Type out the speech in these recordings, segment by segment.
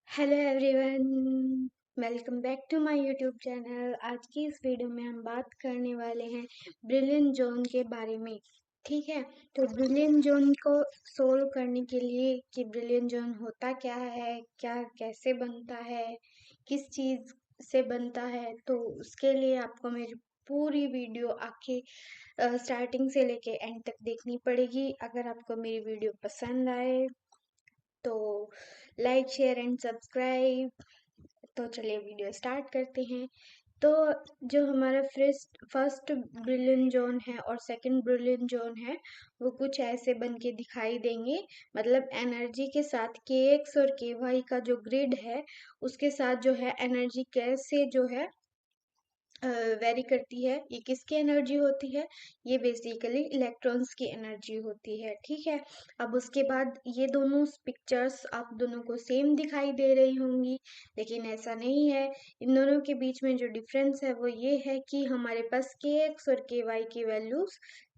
Hello everyone, welcome back to my YouTube channel. आज की इस वीडियो में हम बात करने वाले हैं ब्रिलियंट जोन के बारे में। ठीक है, तो ब्रिलियंट जोन को सोल्व करने के लिए कि ब्रिलियंट जोन होता क्या है, क्या कैसे बनता है, किस चीज़ से बनता है, तो उसके लिए आपको मेरी पूरी वीडियो आखिर स्टार्टिंग से लेके एंड तक देखनी पड़ेगी। अगर आपको मेरी वीडियो पसंद आए तो लाइक शेयर एंड सब्सक्राइब। तो चलिए वीडियो स्टार्ट करते हैं। तो जो हमारा फर्स्ट ब्रिलियंट जोन है और सेकंड ब्रिलियंट जोन है वो कुछ ऐसे बन के दिखाई देंगे। मतलब एनर्जी के साथ के एक्स और के वाई का जो ग्रिड है उसके साथ जो है एनर्जी कैसे जो है वेरी करती है। ये किसकी एनर्जी होती है? ये बेसिकली इलेक्ट्रॉन्स की एनर्जी होती है। ठीक है, अब उसके बाद ये दोनों पिक्चर्स आप दोनों को सेम दिखाई दे रही होंगी, लेकिन ऐसा नहीं है। इन दोनों के बीच में जो डिफरेंस है वो ये है कि हमारे पास के एक्स और के वाई की वैल्यूज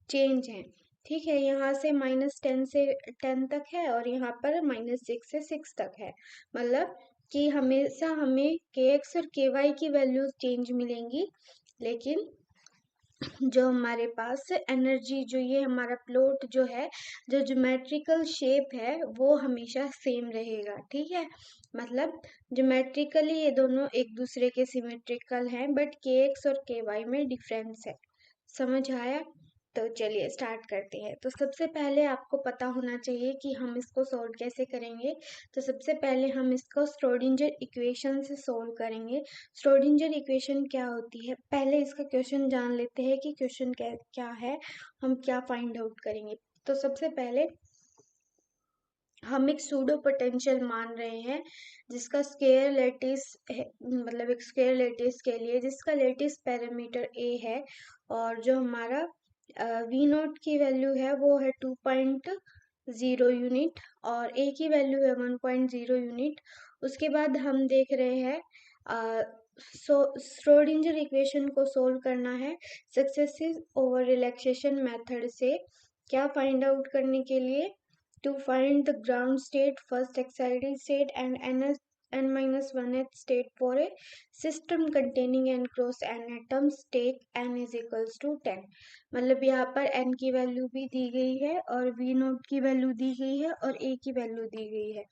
चेंज हैं। ठीक है, यहाँ से -10 से 10 तक है और यहाँ पर -6 से 6 तक है। मतलब कि हमेशा हमें के एक्स और के वाई की वैल्यूज चेंज मिलेंगी, लेकिन जो हमारे पास एनर्जी, जो ये हमारा प्लॉट जो है, जो ज्योमेट्रिकल शेप है वो हमेशा सेम रहेगा। ठीक है, मतलब ज्योमेट्रिकली ये दोनों एक दूसरे के सिमेट्रिकल हैं, बट के एक्स और के वाई में डिफरेंस है। समझ आया? तो चलिए स्टार्ट करते हैं। तो सबसे पहले आपको पता होना चाहिए कि हम इसको सोल्व कैसे करेंगे। तो सबसे पहले हम इसको श्रोडिंजर इक्वेशन से सोल्व करेंगे। श्रोडिंजर इक्वेशन क्या होती है, पहले इसका क्वेश्चन जान लेते हैं कि क्वेश्चन क्या क्या है, हम क्या फाइंड आउट करेंगे। तो सबसे पहले हम एक सूडो पोटेंशियल मान रहे हैं जिसका स्क्वायर लेटिस है, मतलब एक स्क्वायर लेटिस के लिए जिसका लेटिस पैरामीटर ए है, और जो हमारा वी नोट की वैल्यू है वो है 2.0 यूनिट और ए की वैल्यू है 1.0 यूनिट। उसके बाद हम देख रहे हैं श्रोडिंजर इक्वेशन को सोल्व करना है सक्सेसिव ओवर रिलैक्सेशन मेथड से। क्या फाइंड आउट करने के लिए? To find the ground state, first excited state and n-1th state for a system containing n cross n atoms, take n is equals to 10। मतलब यहाँ पर n की value भी दी गई है और v नोट की वैल्यू दी गई है और a की वैल्यू दी गई है।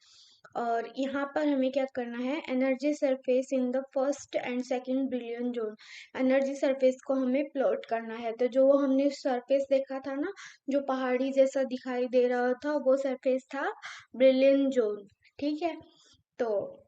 और यहाँ पर हमें क्या करना है, energy surface in the first and second brilliant zone, energy surface को हमें प्लॉट करना है। तो जो हमने सरफेस देखा था ना, जो पहाड़ी जैसा दिखाई दे रहा था, वो सरफेस था ब्रिलियंट जोन। ठीक है, तो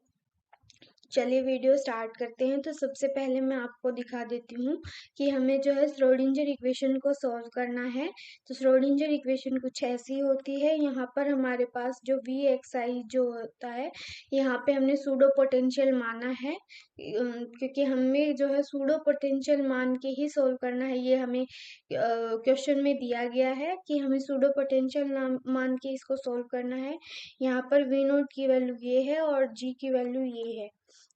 चलिए वीडियो स्टार्ट करते हैं। तो सबसे पहले मैं आपको दिखा देती हूँ कि हमें जो है श्रोडिंजर इक्वेशन को सॉल्व करना है। तो श्रोडिंजर इक्वेशन कुछ ऐसी होती है। यहाँ पर हमारे पास जो वी एक्स आई जो होता है, यहाँ पे हमने सूडो पोटेंशियल माना है, क्योंकि हमें जो है सूडो पोटेंशियल मान के ही सोल्व करना है। ये हमें क्वेश्चन में दिया गया है कि हमें सूडो पोटेंशियल मान के इसको सोल्व करना है। यहाँ पर वी नोट की वैल्यू ये है और जी की वैल्यू ये है,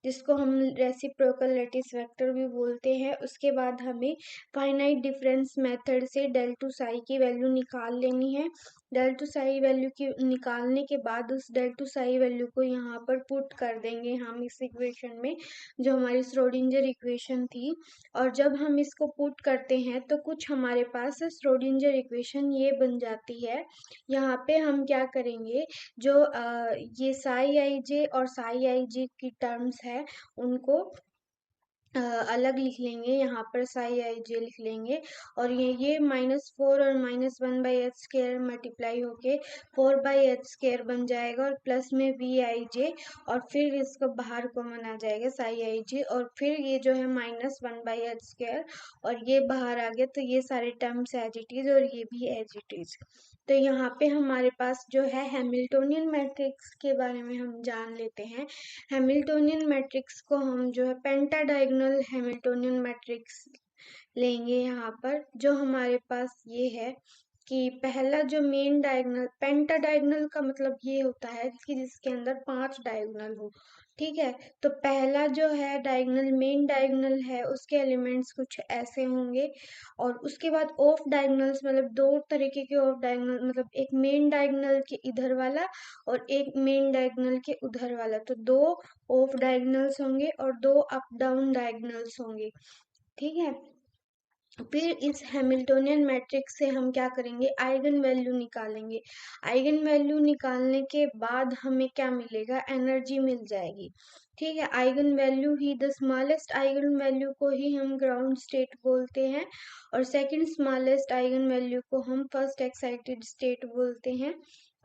जिसको हम रेसिप्रोकल लैटिस वेक्टर भी बोलते हैं। उसके बाद हमें फाइनाइट डिफरेंस मेथड से डेल टू साई की वैल्यू निकाल लेनी है। डेल टू साई वैल्यू की निकालने के बाद उस डेल टू साई वैल्यू को यहाँ पर पुट कर देंगे हम इस इक्वेशन में, जो हमारी श्रोडिंजर इक्वेशन थी। और जब हम इसको पुट करते हैं तो कुछ हमारे पास श्रोडिंजर इक्वेशन ये बन जाती है। यहाँ पे हम क्या करेंगे, जो ये साई आई जे और साई आई जे की टर्म्स है उनको अलग लिख लेंगे। यहाँ पर साई आई जे लिख लेंगे और ये -4 और -1/h² मल्टीप्लाई होके 4/h² बन जाएगा और प्लस में वी आई जे, और फिर इसको बाहर कॉमन आ जाएगा साई आई जे, और फिर ये जो है -1/h² और ये बाहर आ गया, तो ये सारे टर्म्स एज इट इज और ये भी एज इट इज। तो यहाँ पे हमारे पास जो है हैमिल्टोनियन मैट्रिक्स के बारे में हम जान लेते हैं। हैमिल्टोनियन मैट्रिक्स को हम जो है पेंटाडायगोनल हैमिल्टोनियन मैट्रिक्स लेंगे। यहाँ पर जो हमारे पास ये है कि पहला जो मेन डायगोनल, पेंटा डायगोनल का मतलब ये होता है कि जिसके अंदर 5 डायगोनल हो। ठीक है, तो पहला जो है डायगोनल, मेन डायगोनल है, उसके एलिमेंट्स कुछ ऐसे होंगे। और उसके बाद ऑफ डायगोनल्स, मतलब दो तरीके के ऑफ डायगोनल, मतलब एक मेन डायगोनल के इधर वाला और एक मेन डायगोनल के उधर वाला, तो दो ऑफ डायगोनल्स होंगे और दो अप डाउन डायगोनल्स होंगे। ठीक है, फिर इस हैमिल्टोनियन मैट्रिक्स से हम क्या करेंगे, आइगन वैल्यू निकालेंगे। आइगन वैल्यू निकालने के बाद हमें क्या मिलेगा, एनर्जी मिल जाएगी। ठीक है, eigen value he, the smallest eigen value को ही हम ग्राउंड स्टेट बोलते हैं और सेकंड स्मॉलेस्ट आइगन वैल्यू को हम फर्स्ट एक्साइटेड स्टेट बोलते हैं।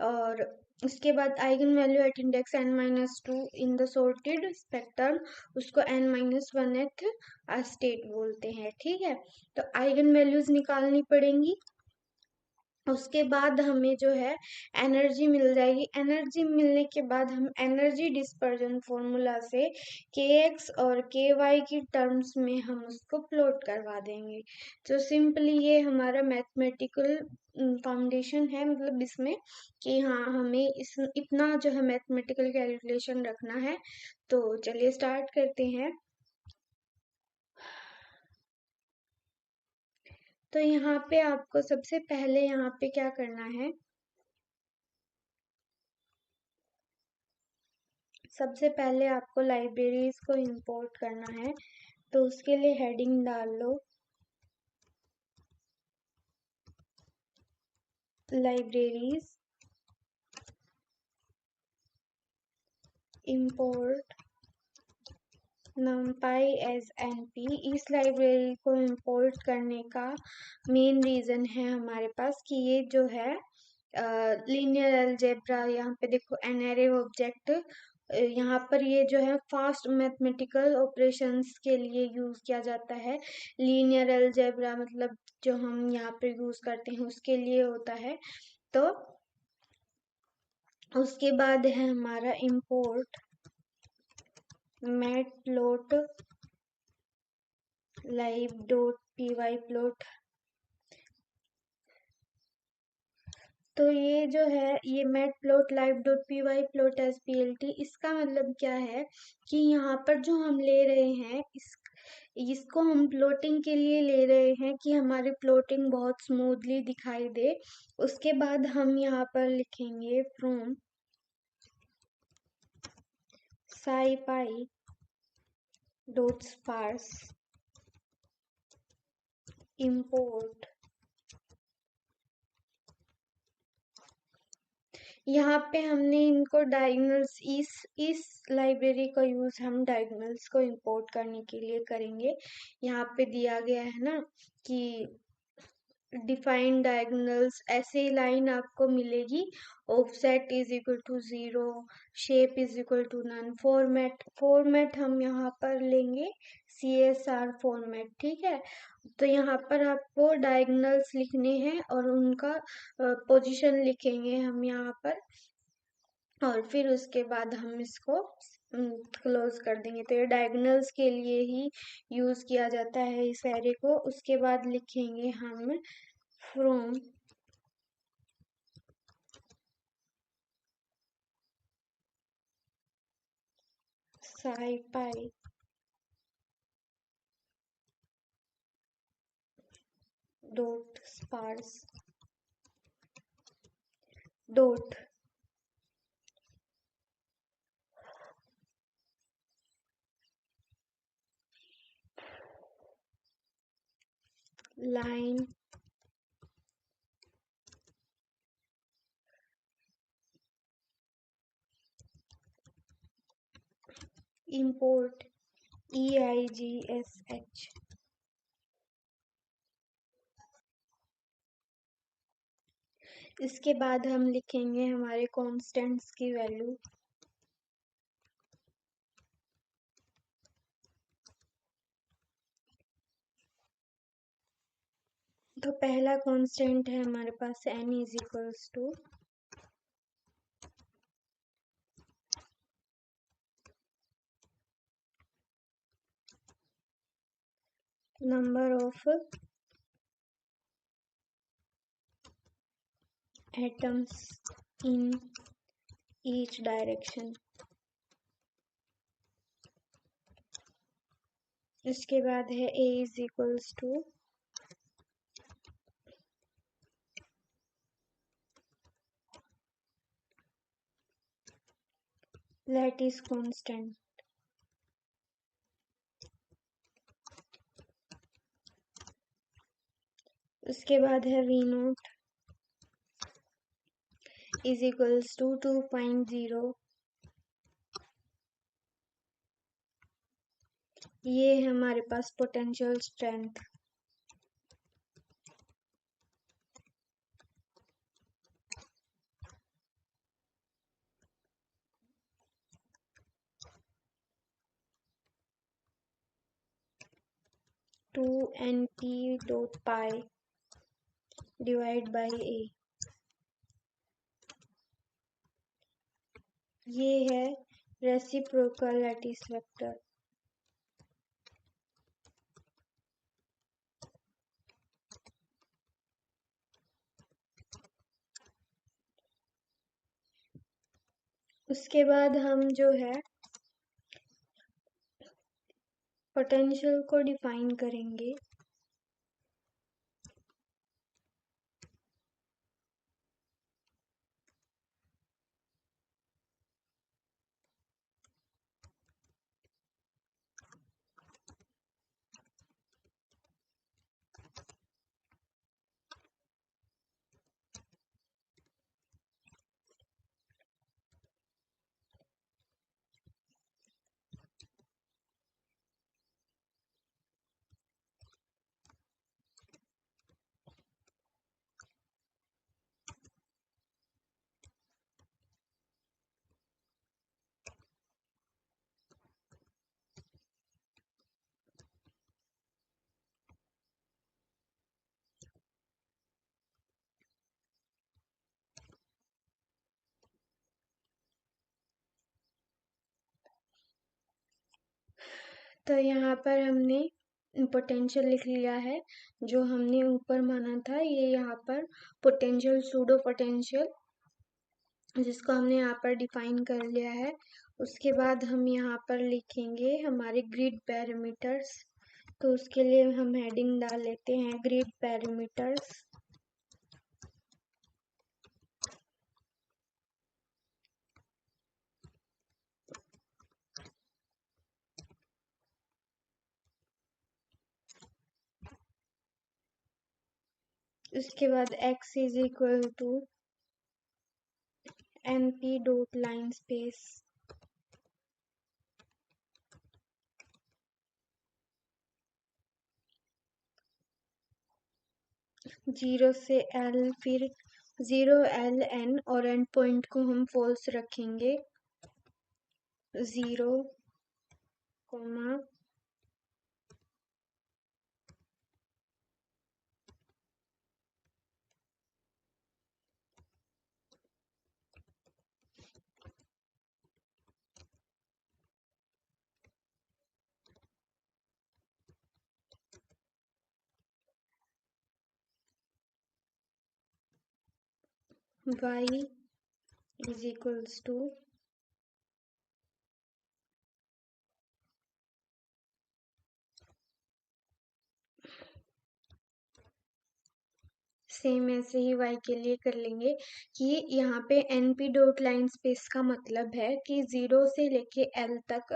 और उसके बाद eigen value at index n-2 in the sorted spectrum, उसको n-1th स्टेट बोलते हैं। ठीक है, तो आइगन वैल्यूज निकालनी पड़ेंगी। उसके बाद हमें जो है एनर्जी मिल जाएगी। एनर्जी मिलने के बाद हम एनर्जी डिस्पर्जन फॉर्मूला से के एक्स और के वाई की टर्म्स में हम उसको प्लॉट करवा देंगे। तो सिंपली ये हमारा मैथमेटिकल फाउंडेशन है, मतलब इसमें कि हाँ हमें इस इतना जो है मैथमेटिकल कैलकुलेशन रखना है। तो चलिए स्टार्ट करते हैं। तो यहाँ पे आपको सबसे पहले यहाँ पे क्या करना है, सबसे पहले आपको लाइब्रेरीज को इंपोर्ट करना है। तो उसके लिए हेडिंग डाल लो libraries import numpy as np। इस लाइब्रेरी को इंपोर्ट करने का मेन रीजन है हमारे पास कि ये जो है लीनियर अलजेब्रा, यहाँ पे देखो एनएरे ऑब्जेक्ट, यहाँ पर ये जो है फास्ट मैथमेटिकल ऑपरेशंस के लिए यूज किया जाता है। लीनियर अलजेब्रा मतलब जो हम यहाँ पर यूज करते हैं उसके लिए होता है। तो उसके बाद है हमारा इंपोर्ट मैटप्लॉट live.py प्लॉट। तो ये जो है ये मैटप्लॉट live.py प्लॉट SPLT, इसका मतलब क्या है कि यहाँ पर जो हम ले रहे हैं इसको हम प्लॉटिंग के लिए ले रहे हैं कि हमारी प्लॉटिंग बहुत स्मूथली दिखाई दे। उसके बाद हम यहाँ पर लिखेंगे from scipy dot sparse import। यहाँ पे हमने इनको डायगोनल्स, इस लाइब्रेरी का यूज हम डायगोनल्स को इंपोर्ट करने के लिए करेंगे। यहाँ पे दिया गया है ना कि डिफाइंड डायगोनल्स, ऐसे लाइन आपको मिलेगी। Offset is equal to 0, shape is equal to none. Format हम यहाँ पर लेंगे CSR फॉर्मेट। ठीक है, तो यहाँ पर आपको डायगोनल्स लिखने हैं और उनका पोजीशन लिखेंगे हम यहाँ पर, और फिर उसके बाद हम इसको क्लोज कर देंगे। तो ये डायगोनल्स के लिए ही यूज किया जाता है इस एरे को। उसके बाद लिखेंगे हम from scipy dot sparse dot line import EIGSH। इसके बाद हम लिखेंगे हमारे कांस्टेंट्स की वैल्यू। तो पहला कांस्टेंट है हमारे पास n is equals to number of atoms in each direction. इसके बाद है A is equals to lattice constant. उसके बाद है V naught is equals to 2.0. ये है हमारे पास potential strength. Two NP dot pi divide by A. ये है रेसिप्रोकल लैटिस वेक्टर. उसके बाद हम जो है पोटेंशियल को डिफाइन करेंगे. तो यहाँ पर हमने पोटेंशियल लिख लिया है. जो हमने ऊपर माना था ये यहाँ पर पोटेंशियल सूडो पोटेंशियल जिसको हमने यहाँ पर डिफाइन कर लिया है. उसके बाद हम यहाँ पर लिखेंगे हमारे ग्रिड पैरामीटर्स. तो उसके लिए हम हेडिंग डाल लेते हैं ग्रिड पैरामीटर्स. उसके बाद x is equal to NP dot line space. Zero से L फिर 0 LN और एंड पॉइंट को हम फॉल्स रखेंगे. 0, y is equals to same ऐसे ही y के लिए कर लेंगे कि यहाँ पे NP डॉट लाइन स्पेस का मतलब है कि 0 से लेके L तक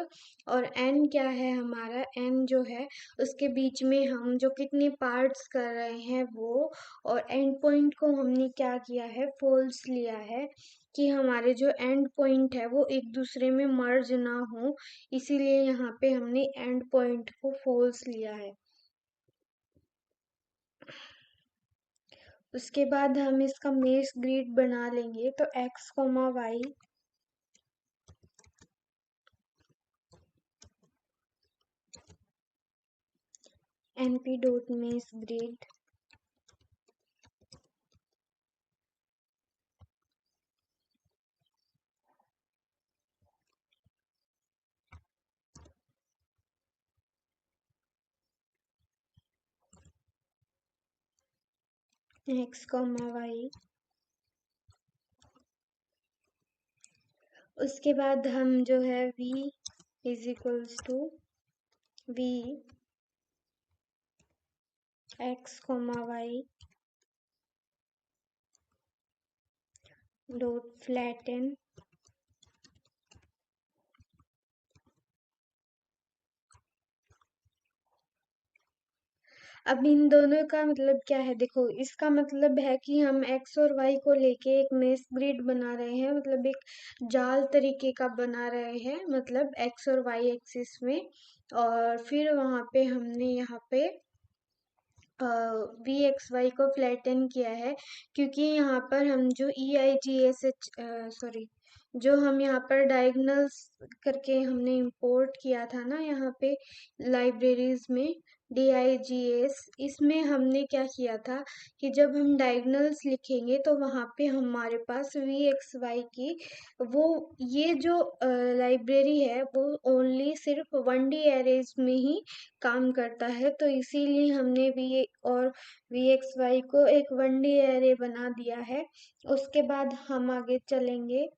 और n क्या है हमारा n जो है उसके बीच में हम जो कितने पार्ट्स कर रहे हैं वो और एंड पॉइंट को हमने क्या किया है फॉल्स लिया है कि हमारे जो एंड पॉइंट है वो एक दूसरे में मर्ज ना हो. इसीलिए यहाँ पे हमने एंड पॉइंट को फॉल्स लिया है. उसके बाद हम इसका मेश ग्रिड बना लेंगे. तो x, y NP dot mesh grid x, y उसके बाद हम जो है v is equals to v x comma y dot flatten अब इन दोनों का मतलब क्या है, देखो इसका मतलब है कि हम x और y को लेके एक मेश ग्रिड बना रहे हैं, मतलब एक जाल तरीके का बना रहे हैं, मतलब x और y एक्सिस में। और फिर वहां पे हमने यहाँ पे वी एक्स वाई को फ्लैटन किया है, क्योंकि यहाँ पर हम जो ई आई जी एस एच सॉरी जो हम यहाँ पर डायगनल्स करके हमने इंपोर्ट किया था ना यहाँ पे लाइब्रेरीज में, DIGS, इसमें हमने क्या किया था कि जब हम डायगनल्स लिखेंगे तो वहाँ पे हमारे पास VXY की वो ये जो लाइब्रेरी है वो ओनली सिर्फ 1D एरेज में ही काम करता है, तो इसीलिए हमने वी और VXY को एक 1D एरे बना दिया है। उसके बाद हम आगे चलेंगे,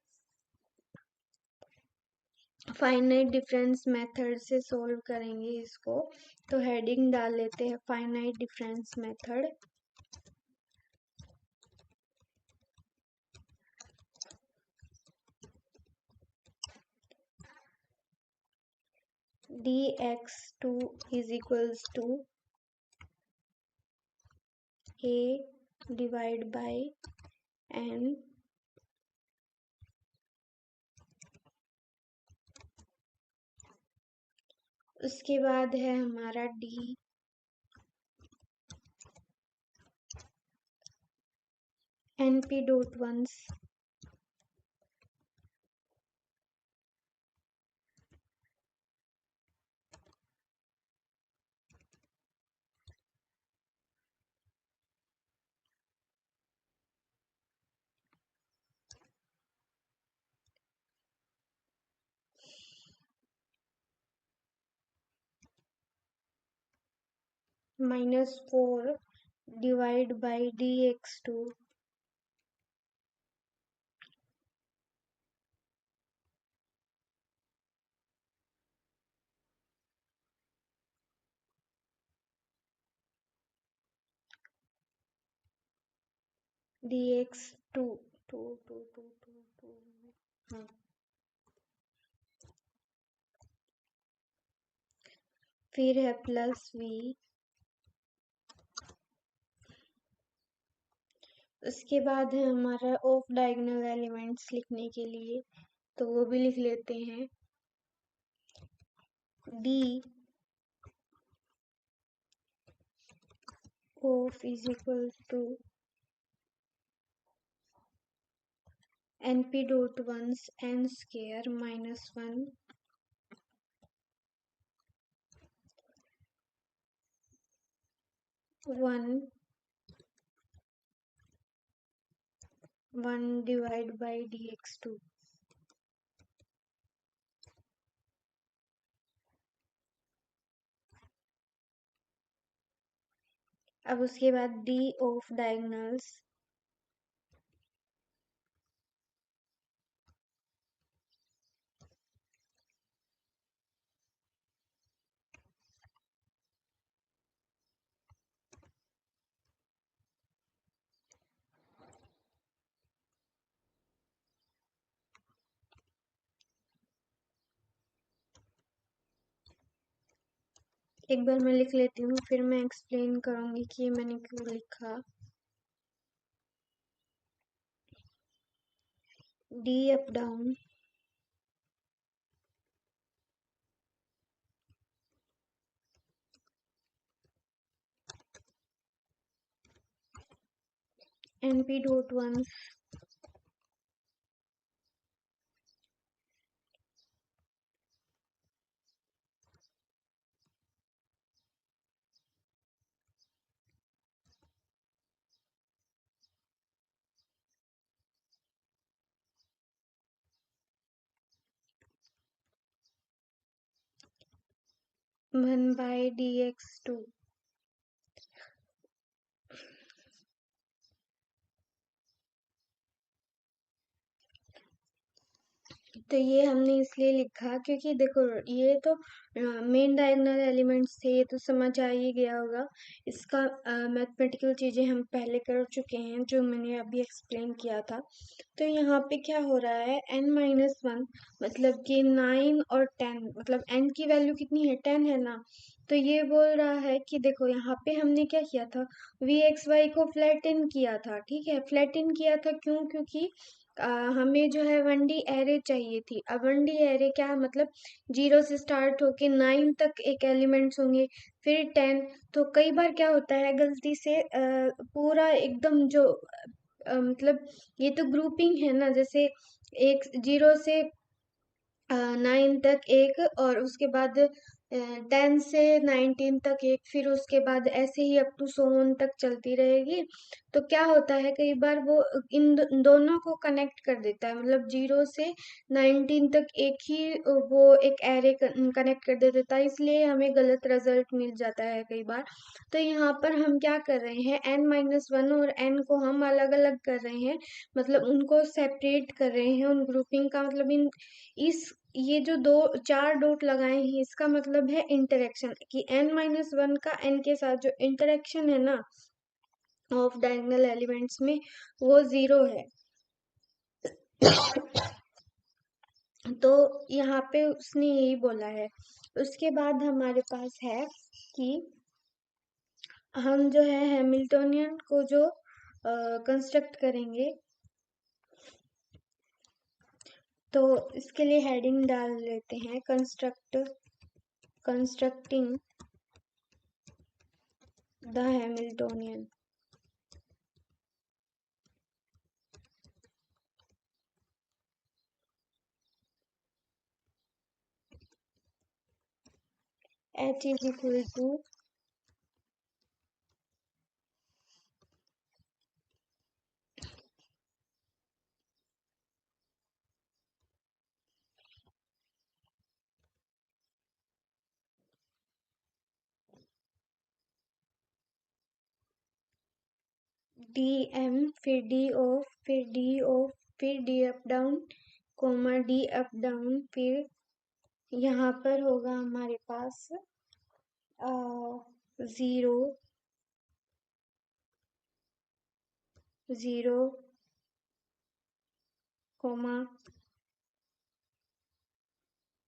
फाइनाइट डिफरेंस मेथड से सॉल्व करेंगे इसको। तो हेडिंग डाल लेते हैं finite difference method. dx2 is equals to a divide by n उसके बाद है हमारा d np dot ones -4 divide by dx2 dx2 two two two two two हाँ, फिर है प्लस v, उसके बाद है हमारा ऑफ डायगोनल एलिमेंट्स लिखने के लिए, तो वो भी लिख लेते हैं। d off is equal to np dot ones n square -1 1 divide by dx2। अब उसके बाद d ऑफ डायगोनल्स एक बार मैं लिख लेती हूँ, फिर मैं एक्सप्लेन करूंगी कि ये मैंने क्यों लिखा। d up down np dot ones one by dx2। तो ये हमने इसलिए लिखा क्योंकि देखो ये तो मेन डायगोनल एलिमेंट्स थे, ये तो समझ आ ही गया होगा। इसका मैथमेटिकल चीज़ें हम पहले कर चुके हैं, जो मैंने अभी एक्सप्लेन किया था। तो यहाँ पे क्या हो रहा है, n-1 मतलब कि 9 और 10, मतलब n की वैल्यू कितनी है, 10 है ना। तो ये बोल रहा है कि देखो यहाँ पे हमने क्या किया था, vxy को फ्लैटन किया था, ठीक है। फ्लैटन किया था क्यों, क्योंकि हमें जो है 1D एरे चाहिए थी। अब 1D एरे क्या मतलब, 0 से स्टार्ट होके 9 तक एक एलिमेंट्स होंगे, फिर 10। तो कई बार क्या होता है गलती से पूरा एकदम जो मतलब ये तो ग्रुपिंग है ना, जैसे एक 0 से 9 तक एक, और उसके बाद 10 से 19 तक एक, फिर उसके बाद ऐसे ही अप टू 100 तक चलती रहेगी। तो क्या होता है कई बार वो इन दोनों को कनेक्ट कर देता है, मतलब 0 से 19 तक एक ही वो एक एरे कनेक्ट कर देता है, इसलिए हमें गलत रिजल्ट मिल जाता है कई बार। तो यहाँ पर हम क्या कर रहे हैं, n-1 और n को हम अलग अलग कर रहे हैं, मतलब उनको सेपरेट कर रहे हैं उन ग्रुपिंग का, मतलब इन इस ये जो दो चार डॉट लगाए हैं इसका मतलब है इंटरेक्शन, कि n-1 का n के साथ जो इंटरेक्शन है ना ऑफ डायगोनल एलिमेंट्स में, वो 0 है। तो यहाँ पे उसने यही बोला है। उसके बाद हमारे पास है कि हम जो है हैमिल्टोनियन को जो कंस्ट्रक्ट करेंगे, तो इसके लिए हेडिंग डाल लेते हैं, constructing the Hamiltonian. H is equal to dm, फिर d ऑफ, फिर d ऑफ, फिर d up down, comma d up down, फिर यहाँ पर होगा हमारे पास 0 0 comma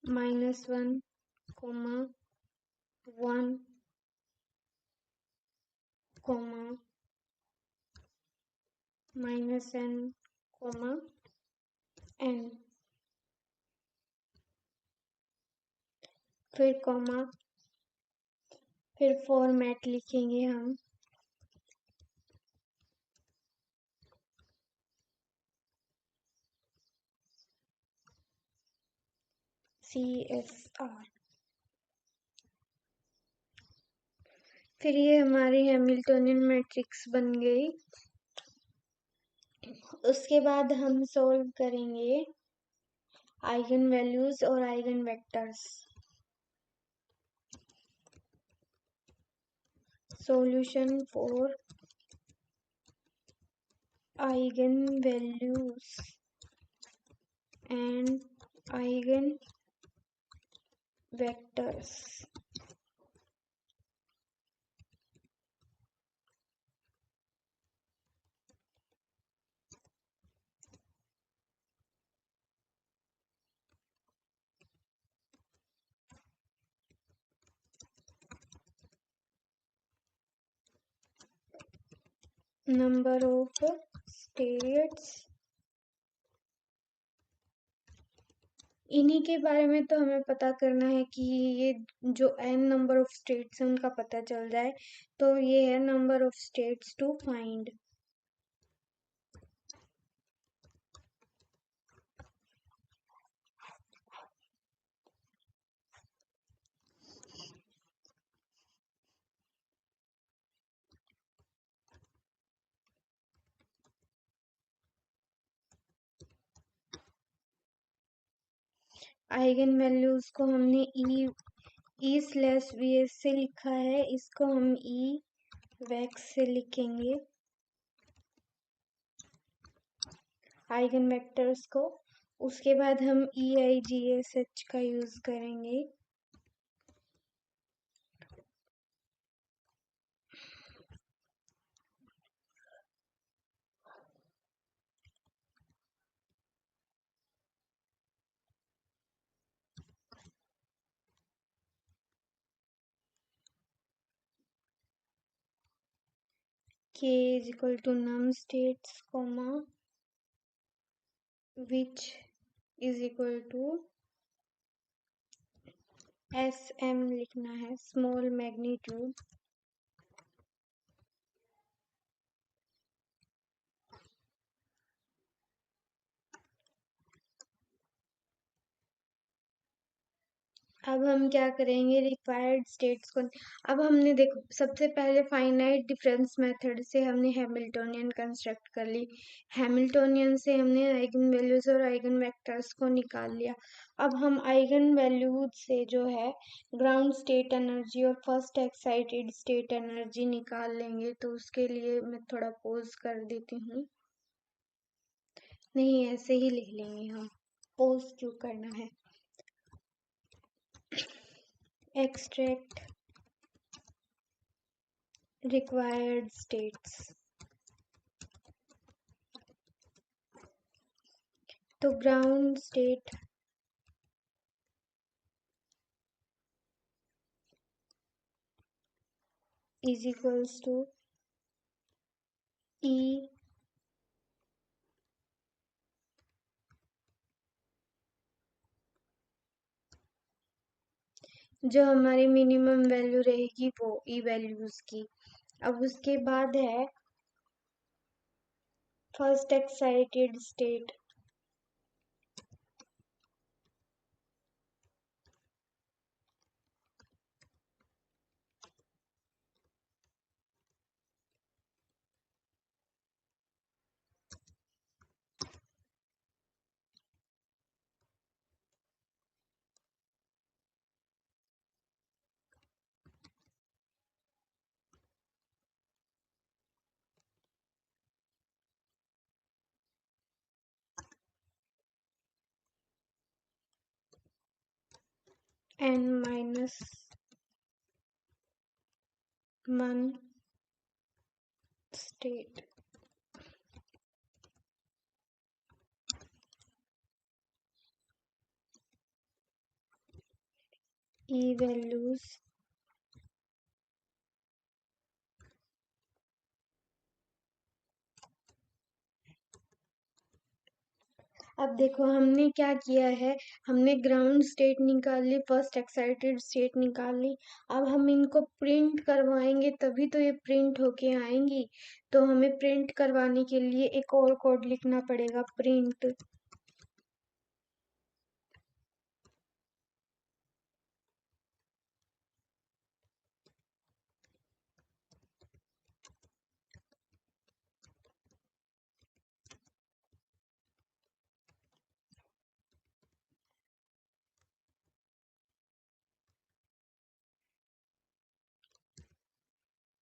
-1 comma 1 comma -n comma n, फिर कोमा, फिर फॉर्मेट लिखेंगे हम CSR। फिर ये हमारी हैमिल्टोनियन मैट्रिक्स बन गई। उसके बाद हम सॉल्व करेंगे आइगन वैल्यूज और eigen vectors. Solution for eigen values and eigen vectors. Number of states, इन्हीं के बारे में तो हमें पता करना है कि ये जो n नंबर ऑफ स्टेट्स हैं उनका पता चल जाए। तो ये है number of states to find. Eigen values को हमने E/VS से लिखा है, इसको हम E/VEX से लिखेंगे। आइगन वेक्टर्स को उसके बाद हम EIGSH का यूज करेंगे। K is equal to num states, comma, which is equal to SM लिखना है, स्मॉल मैग्नीट्यूड, अब हम क्या करेंगे, रिक्वायर्ड स्टेट्स को। अब हमने देखो सबसे पहले फाइनाइट डिफरेंस मेथड से हमने हैमिल्टोनियन कंस्ट्रक्ट कर ली। हैमिल्टोनियन से हमने आइगन वैल्यूज और आइगन वेक्टर्स को निकाल लिया। अब हम आइगन वैल्यूज से जो है ग्राउंड स्टेट एनर्जी और फर्स्ट एक्साइटेड स्टेट एनर्जी निकाल लेंगे। तो उसके लिए मैं थोड़ा पोज कर देती हूँ, नहीं ऐसे ही लिख लेंगे हम, पोज क्यों करना है। एक्सट्रैक्ट required states, तो ground state is equals to E जो हमारी मिनिमम वैल्यू रहेगी वो E वैल्यूज की। अब उसके बाद है first excited state, N-1 state. E values अब देखो हमने क्या किया है, हमने ग्राउंड स्टेट निकाल ली, फर्स्ट एक्साइटेड स्टेट निकाल ली। अब हम इनको प्रिंट करवाएंगे तभी तो ये प्रिंट होके आएंगी। तो हमें प्रिंट करवाने के लिए एक और कोड लिखना पड़ेगा, प्रिंट।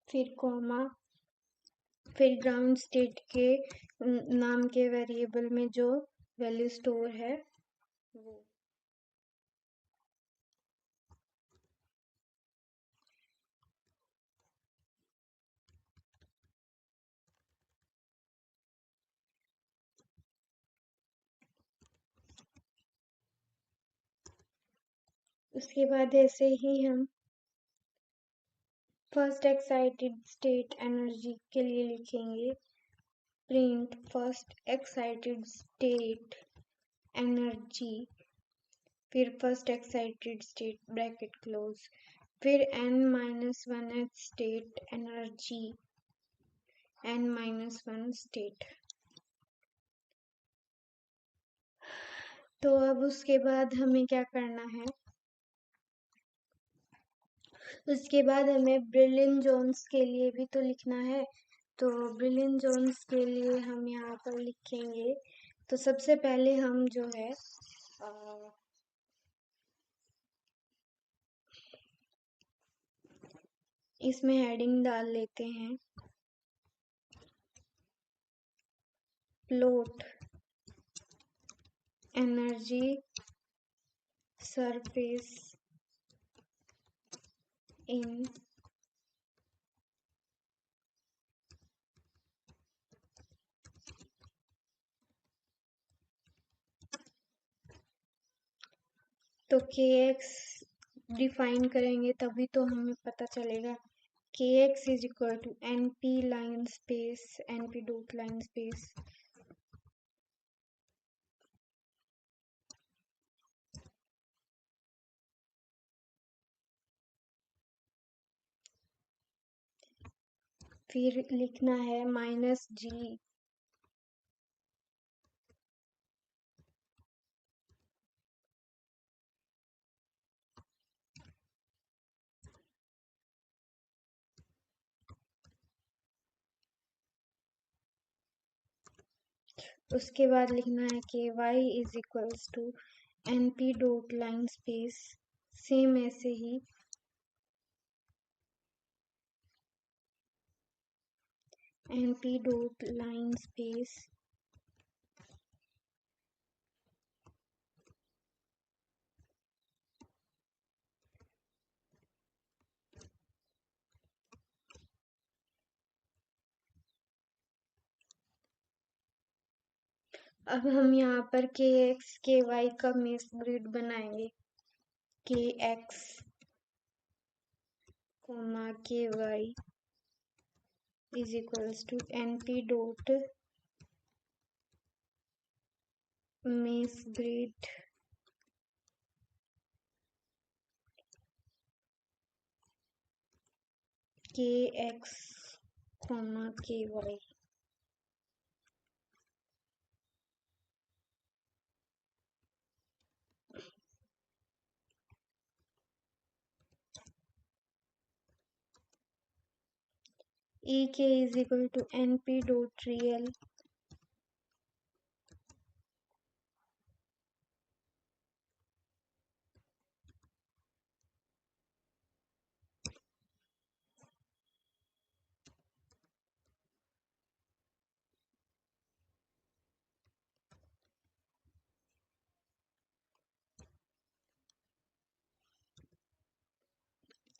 फिर कॉमा, फिर ग्राउंड स्टेट के नाम के वेरिएबल में जो वैल्यू स्टोर है वो। उसके बाद ऐसे ही हम फर्स्ट एक्साइटेड स्टेट एनर्जी के लिए लिखेंगे, print first excited state energy, फिर first excited state bracket close, फिर n-1 state energy, n-1 state. तो अब उसके बाद हमें क्या करना है, उसके बाद हमें ब्रिलियन जोन्स के लिए भी तो लिखना है। तो ब्रिलियन जोन्स के लिए हम यहाँ पर लिखेंगे। तो सबसे पहले हम जो है इसमें हेडिंग डाल लेते हैं, प्लॉट एनर्जी सरफेस इन तो kx डिफाइन करेंगे तभी तो हमें पता चलेगा। kx is equal to np line space np dot line space फिर लिखना है माइनस जी उसके बाद लिखना है कि y is equals to np dot line space same ऐसे ही np डॉट लाइन स्पेस अब हम यहाँ पर kx ky का मेस ग्रिड बनाएंगे kx ky is equals to np dot mass grid kx ky ek is equal to np dot real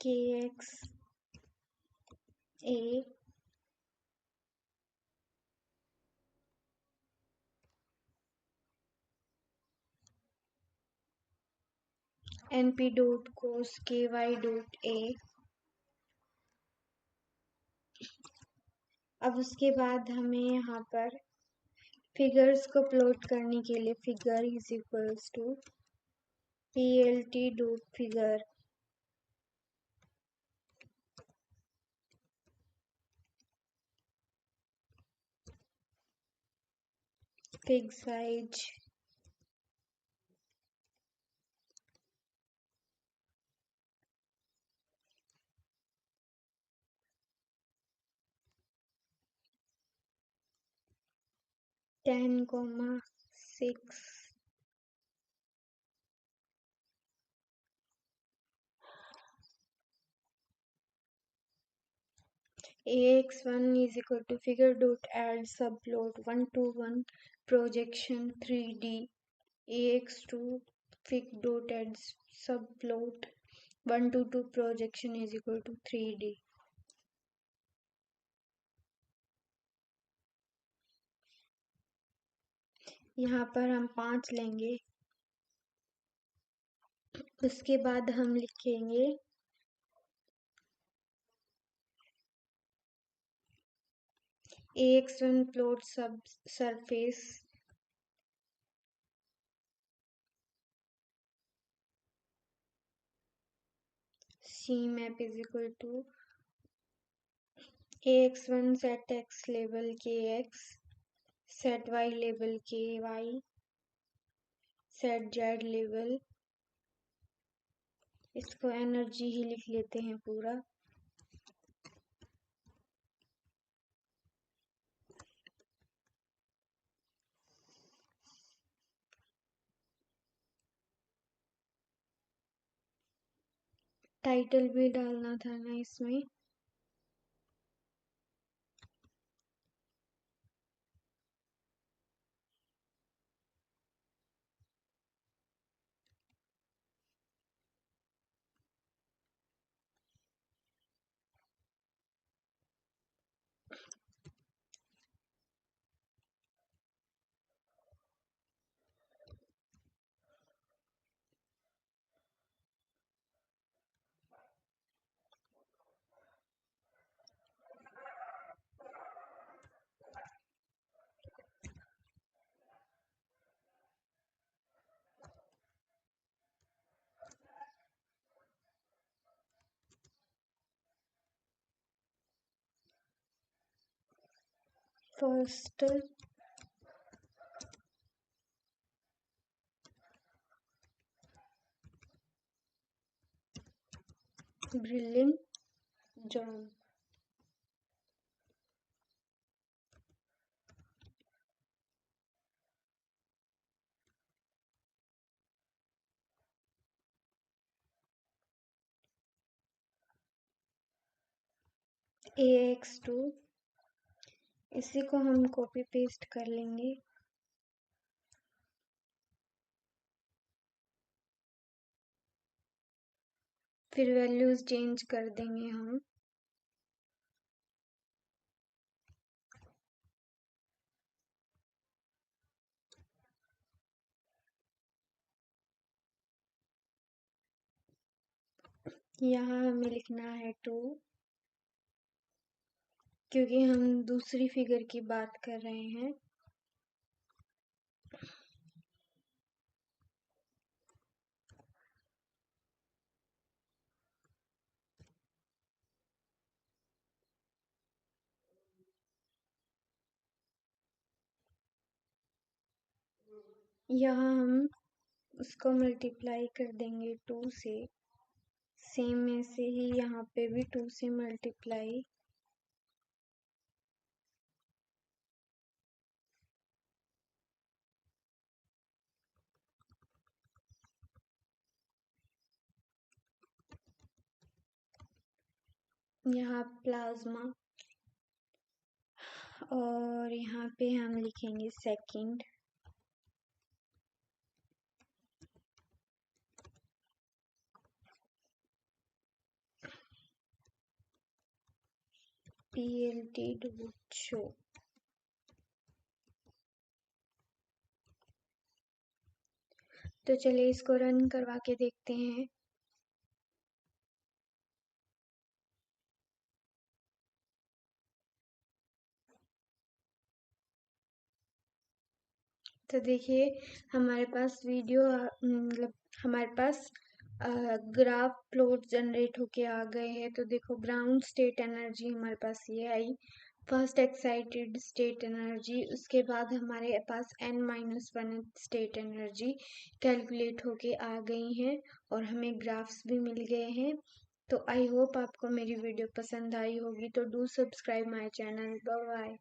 kx a np dot cos ky dot a। अब उसके बाद हमें यहाँ पर फिगर्स को plot करने के लिए figure is equals to plt dot figure fig size 10,6 ax1 is equal to figure dot add subplot 1 to 1 projection 3D ax2 fig dot add subplot 1 to 2 projection is equal to 3D। यहाँ पर हम 5 लेंगे। उसके बाद हम लिखेंगे ax1 plot sub surface C map is equal to ax1 set x label kx set y label ky set z label इसको energy ही लिख लेते हैं पूरा। टाइटल भी डालना था ना इसमें। First brilliant John. AX2, इसी को हम कॉपी पेस्ट कर लेंगे। फिर वैल्यूज चेंज कर देंगे हम। यहाँ हमें लिखना है 2, क्योंकि हम दूसरी फिगर की बात कर रहे हैं। यहाँ हम उसको मल्टीप्लाई कर देंगे 2 से। सेम ऐसे ही यहाँ पे भी 2 से मल्टीप्लाई। यहाँ प्लाज्मा, और यहाँ पे हम लिखेंगे सेकंड। PLT dot show. तो चलिए इसको रन करवा के देखते हैं। तो देखिए हमारे पास वीडियो मतलब हमारे पास ग्राफ प्लॉट जनरेट होके आ गए हैं। तो देखो ग्राउंड स्टेट एनर्जी हमारे पास ये आई, फर्स्ट एक्साइटेड स्टेट एनर्जी, उसके बाद हमारे पास n-1 स्टेट एनर्जी कैलकुलेट होके आ गई हैं और हमें ग्राफ्स भी मिल गए हैं। तो आई होप आपको मेरी वीडियो पसंद आई होगी। तो do subscribe my channel. Bye bye.